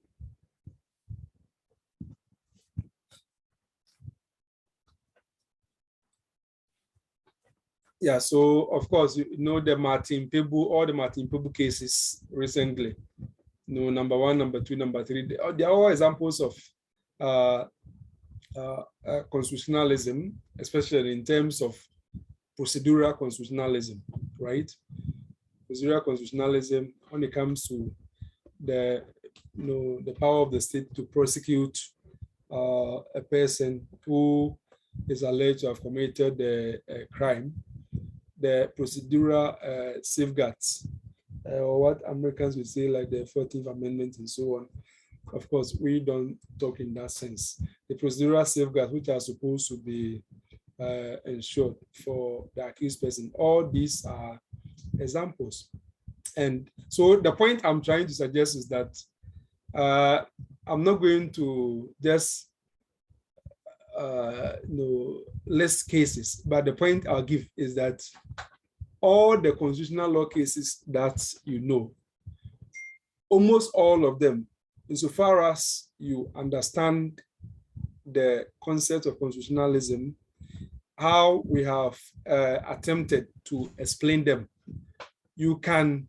Yeah, so of course, you know the Martin Pebu, all the Martin Pebu cases recently. Number 1, number 2, number 3, they are all examples of constitutionalism, especially in terms of procedural constitutionalism, right? Procedural constitutionalism when it comes to the power of the state to prosecute a person who is alleged to have committed a crime, the procedural safeguards, or what Americans would say like the 14th Amendment and so on. Of course, we don't talk in that sense. The procedural safeguards, which are supposed to be ensured for the accused person, all these are examples. And so the point I'm trying to suggest is that I'm not going to just list cases, but the point I'll give is that all the constitutional law cases that almost all of them, insofar as you understand the concept of constitutionalism, how we have attempted to explain them, you can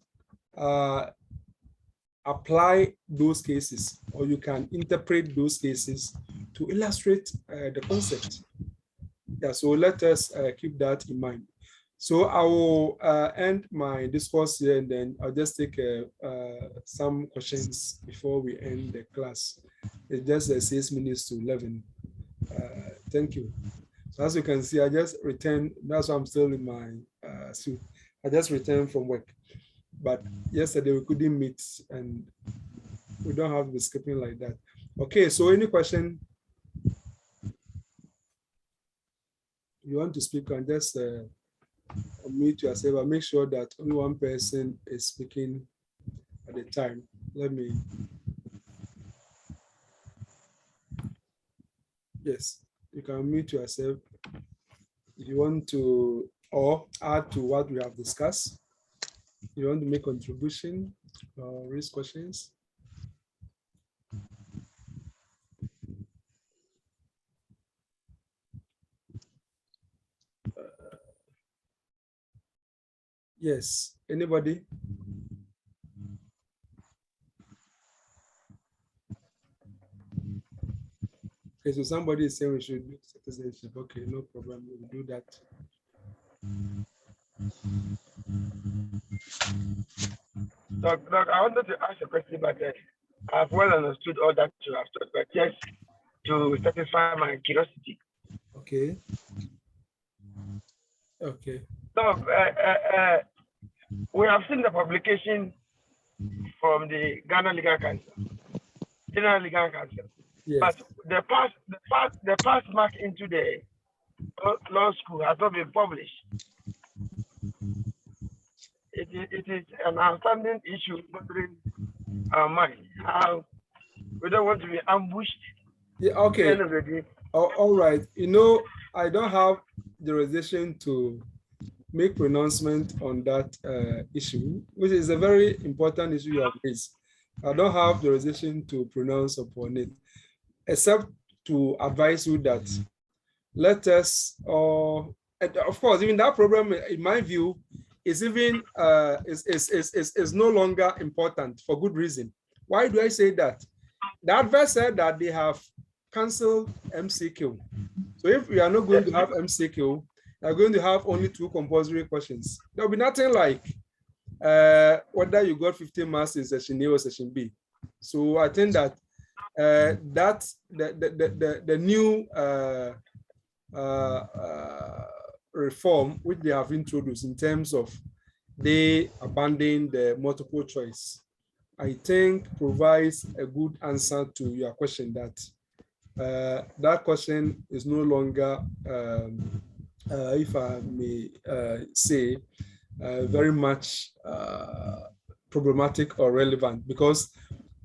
apply those cases, or you can interpret those cases to illustrate the concept. Yeah, so let us keep that in mind. So I will end my discourse here, and then I'll just take some questions before we end the class. It's just 6 minutes to 11. Thank you. So as you can see, I just returned. That's why I'm still in my suit. I just returned from work. But yesterday we couldn't meet, and we don't have to be skipping like that. Okay, so any question you want to speak on, just unmute yourself and make sure that only one person is speaking at a time. Let me. Yes, you can unmute yourself if you want to, or add to what we have discussed. You want to make contribution, raise questions. Yes, anybody? Okay, so somebody is saying we should do citizenship. Okay, no problem, we'll do that. Doc, I wanted to ask a question, but I've well understood all that you have said, but just to satisfy my curiosity. Okay. Okay. So, we have seen the publication from the Ghana Legal Council, General Legal Council. Yes. But the pass mark into the law school has not been published. It is an outstanding issue bothering our mind. How we don't want to be ambushed. Yeah. Okay. At the end of the day. All right. You know, I don't have the jurisdiction to make pronouncement on that issue, which is a very important issue you have raised. I don't have the jurisdiction to pronounce upon it, except to advise you that let us, of course, even that problem, in my view, is even is no longer important for good reason. Why do I say that? The advice said that they have canceled MCQ. So if we are not going to have MCQ, we are going to have only 2 compulsory questions. There will be nothing like whether you got 15 marks in session A or session B. So I think that the new reform which they have introduced in terms of they abandoning the multiple choice, I think provides a good answer to your question that that question is no longer, if I may say, very much problematic or relevant, because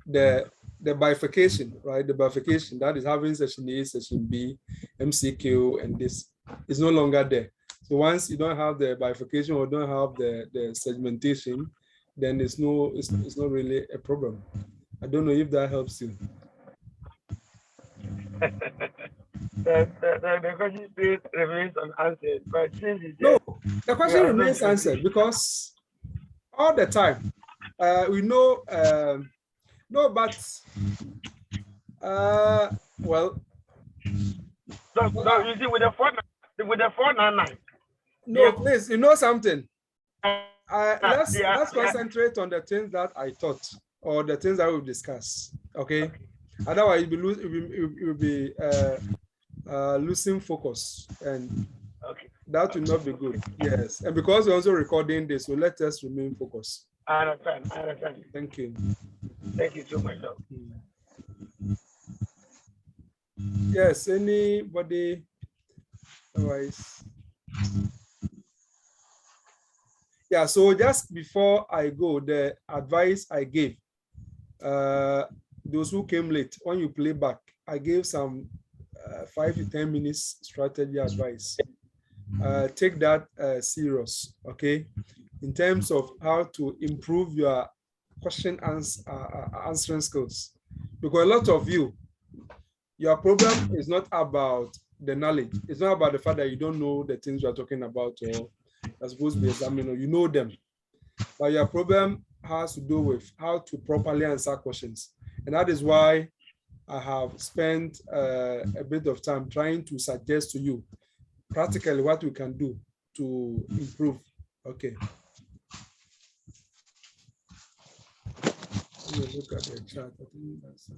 the bifurcation, right? The bifurcation that is having session A, session B, MCQ, and this is no longer there. So once you don't have the bifurcation or don't have the segmentation, then it's not really a problem. I don't know if that helps you. The question still remains unanswered, but since it's no, the question remains answered because all the time we know. No, but well. No, you see, with the 499. No, please, you know something. Let's concentrate on the things that I taught or the things that we'll discuss. Okay. Otherwise, you'll be losing focus, and that will not be good. Yes, and because we're also recording this, so let us remain focused. I understand. Thank you. Thank you so much. Yes, anybody? Otherwise. Yeah, so just before I go, the advice I gave, those who came late, when you play back, I gave some 5 to 10 minutes strategy advice. Take that serious, okay? In terms of how to improve your question answering skills. Because a lot of you, your problem is not about the knowledge. It's not about the fact that you don't know the things you're talking about or are supposed to be examined, or you know them. But your problem has to do with how to properly answer questions. And that is why I have spent a bit of time trying to suggest to you practically what we can do to improve. Okay. Let me look at the chat. I think that's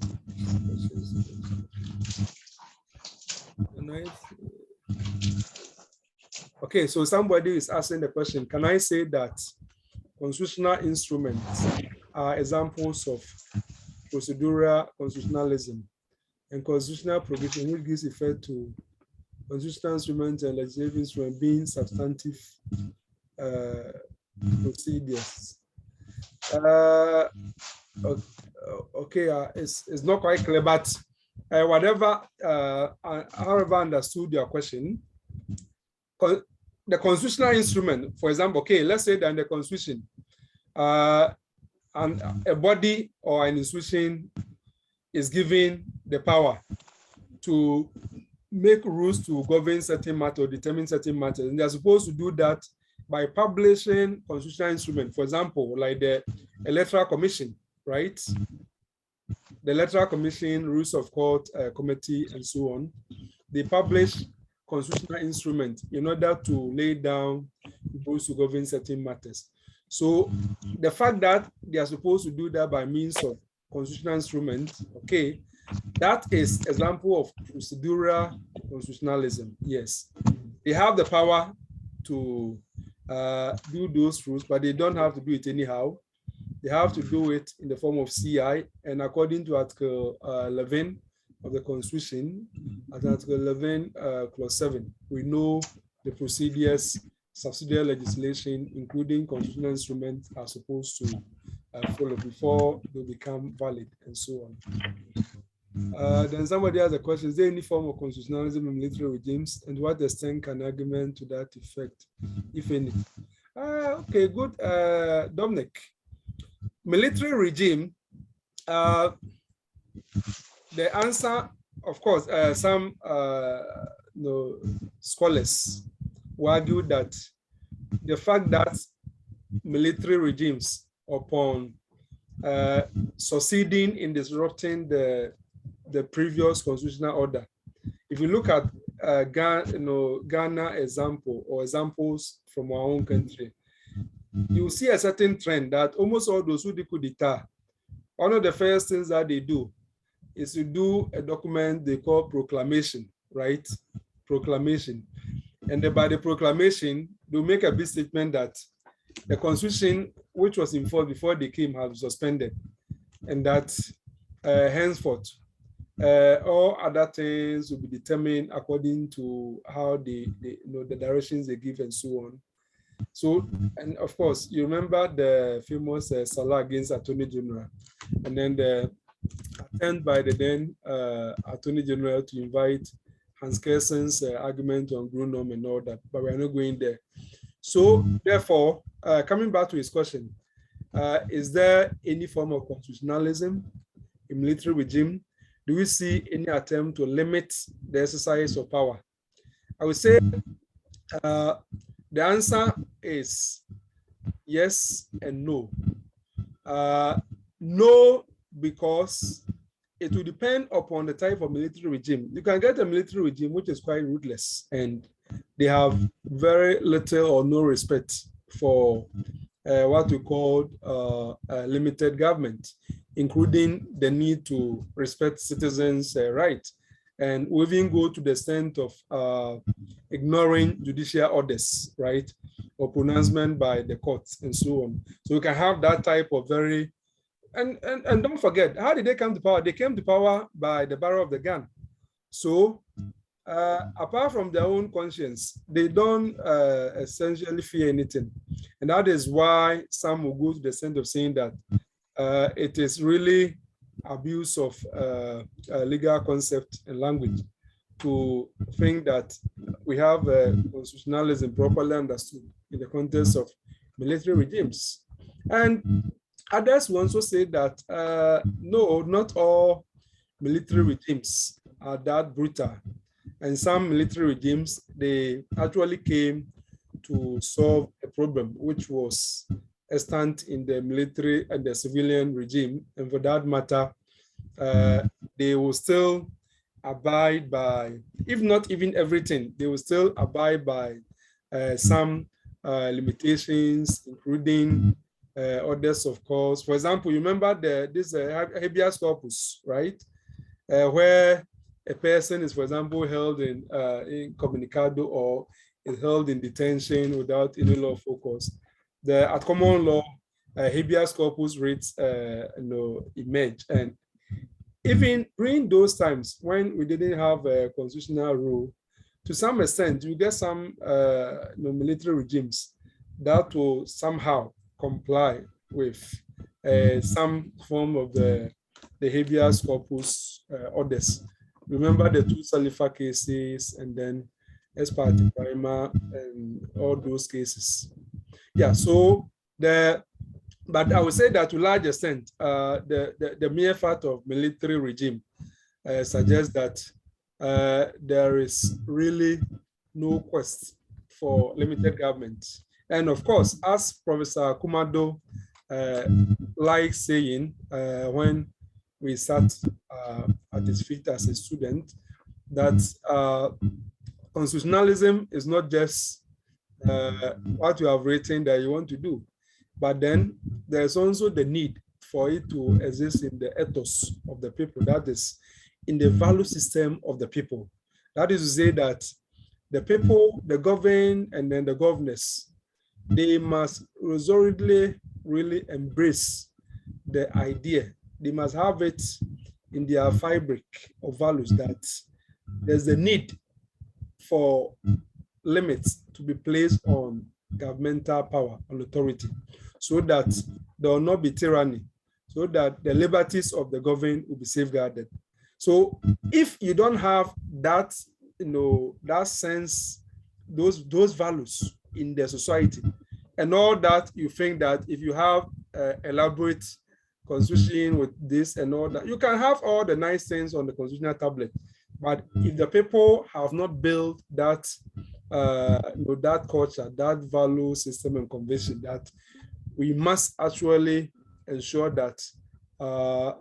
okay, so somebody is asking the question, can I say that constitutional instruments are examples of procedural constitutionalism and constitutional provision which gives effect to constitutional instruments and legislative instruments being substantive procedures? Okay, it's not quite clear, but however I understood your question, the constitutional instrument, for example, okay, let's say that in the Constitution, and a body or an institution is given the power to make rules to govern certain matters or determine certain matters, and they're supposed to do that by publishing constitutional instruments. For example, like the Electoral Commission, right? The Electoral Commission, Rules of Court Committee, and so on. They publish constitutional instruments in order to lay down rules to govern certain matters. So the fact that they are supposed to do that by means of constitutional instruments, okay, that is example of procedural constitutionalism. Yes, they have the power to do those rules, but they don't have to do it anyhow. They have to do it in the form of CI, and according to Article 11 of the Constitution, at Article 11, Clause 7, we know the procedures, subsidiary legislation, including constitutional instruments, are supposed to follow before they become valid, and so on. Then somebody has a question: is there any form of constitutionalism in military regimes, and what extent can argument to that effect, if any? Okay, good, Dominic. Military regime, the answer, of course, some scholars will argue that the fact that military regimes, upon succeeding in disrupting the previous constitutional order, if you look at Ghana example or examples from our own country, you will see a certain trend that almost all those who do coup d'etat, one of the first things that they do is to do a document they call proclamation, right? Proclamation. And then by the proclamation, they'll make a big statement that the constitution, which was in force before they came, has suspended, and that henceforth, all other things will be determined according to how the directions they give and so on. So, and of course, you remember the famous Salah against Attorney General, and then the attempt by the then Attorney General to invite Hans Kelsen's argument on Grunum and all that, but we're not going there. So, therefore, coming back to his question, is there any form of constitutionalism in military regime? Do we see any attempt to limit the exercise of power? I would say the answer is yes and no. No, because it will depend upon the type of military regime. You can get a military regime which is quite ruthless, and they have very little or no respect for what we call limited government, including the need to respect citizens' rights. And we even go to the extent of ignoring judicial orders, right? Or pronouncement by the courts and so on. So we can have that type of very, and don't forget, how did they come to power? They came to power by the barrel of the gun. So apart from their own conscience, they don't essentially fear anything. And that is why some will go to the extent of saying that it is really abuse of legal concept and language to think that we have constitutionalism properly understood in the context of military regimes. And others will also say that no, not all military regimes are that brutal. And some military regimes, they actually came to solve a problem which was extant in the military and the civilian regime. And for that matter, they will still abide by, if not even everything, they will still abide by some limitations, including orders of course. For example, you remember this habeas corpus, right? Where a person is, for example, held in incommunicado or is held in detention without any lawful cause. At common law, habeas corpus rates emerge, and even during those times when we didn't have a constitutional rule, to some extent, you get some military regimes that will somehow comply with some form of the habeas corpus orders. Remember the two Salifa cases, and then as parte prima and all those cases. Yeah, so the But I would say that to a large extent, the mere fact of military regime suggests that there is really no quest for limited government. And of course, as Professor Kumado likes saying when we sat at his feet as a student, that constitutionalism is not just what you have written that you want to do, but then there's also the need for it to exist in the ethos of the people, that is, in the value system of the people. That is to say that the people, the governed, and then the governors, they must resolutely really embrace the idea. They must have it in their fabric of values that there's a need for limits to be placed on governmental power and authority, so that there will not be tyranny, so that the liberties of the governed will be safeguarded. So if you don't have that, that sense, those values in the society, and all that, you think that if you have elaborate constitution with this and all that, you can have all the nice things on the constitutional tablet. But if the people have not built that, that culture, that value system and conviction, that we must actually ensure that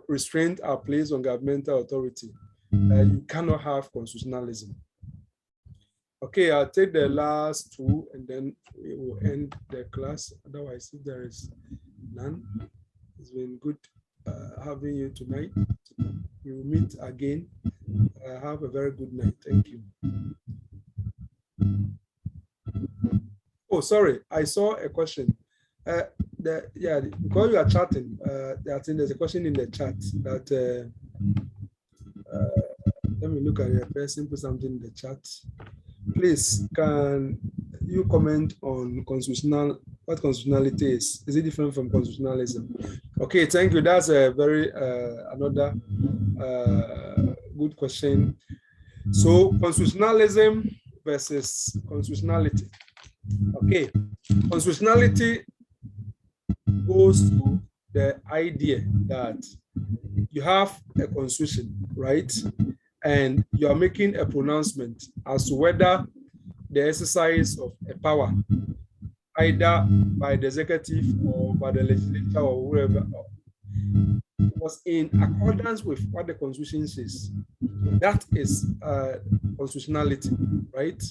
restraint are placed on governmental authority, you cannot have constitutionalism. Okay, I'll take the last two and then we will end the class. Otherwise, if there is none, it's been good having you tonight. We will meet again. Have a very good night. Thank you. Oh, sorry, I saw a question. Because you are chatting, I think there's a question in the chat that let me look at it. A person put something in the chat. Please, can you comment on what constitutionality is? Is it different from constitutionalism? Okay, thank you. That's a very another good question. So constitutionalism versus constitutionality. Okay, constitutionality goes to the idea that you have a constitution, right? And you are making a pronouncement as to whether the exercise of a power, either by the executive or by the legislature or whoever, was in accordance with what the Constitution says. That is constitutionality, right?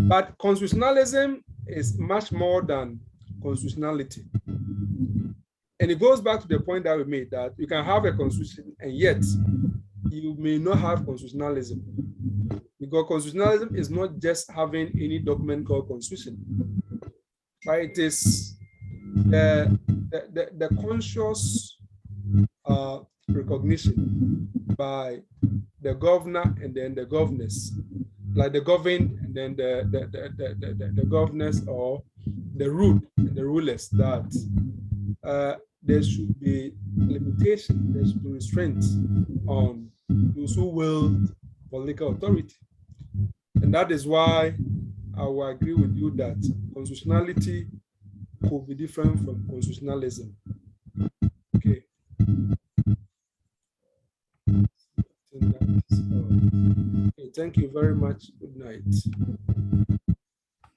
But constitutionalism is much more than constitutionality. And it goes back to the point that we made, that you can have a constitution and yet you may not have constitutionalism. Because constitutionalism is not just having any document called constitution, right? It is the conscious recognition by the governor and then the governors, like the governed and then the governors or the ruled and the rulers, that there should be limitation, there should be restraints on those who wield political authority. And that is why I will agree with you that constitutionality could be different from constitutionalism. Okay. Okay, thank you very much. Good night.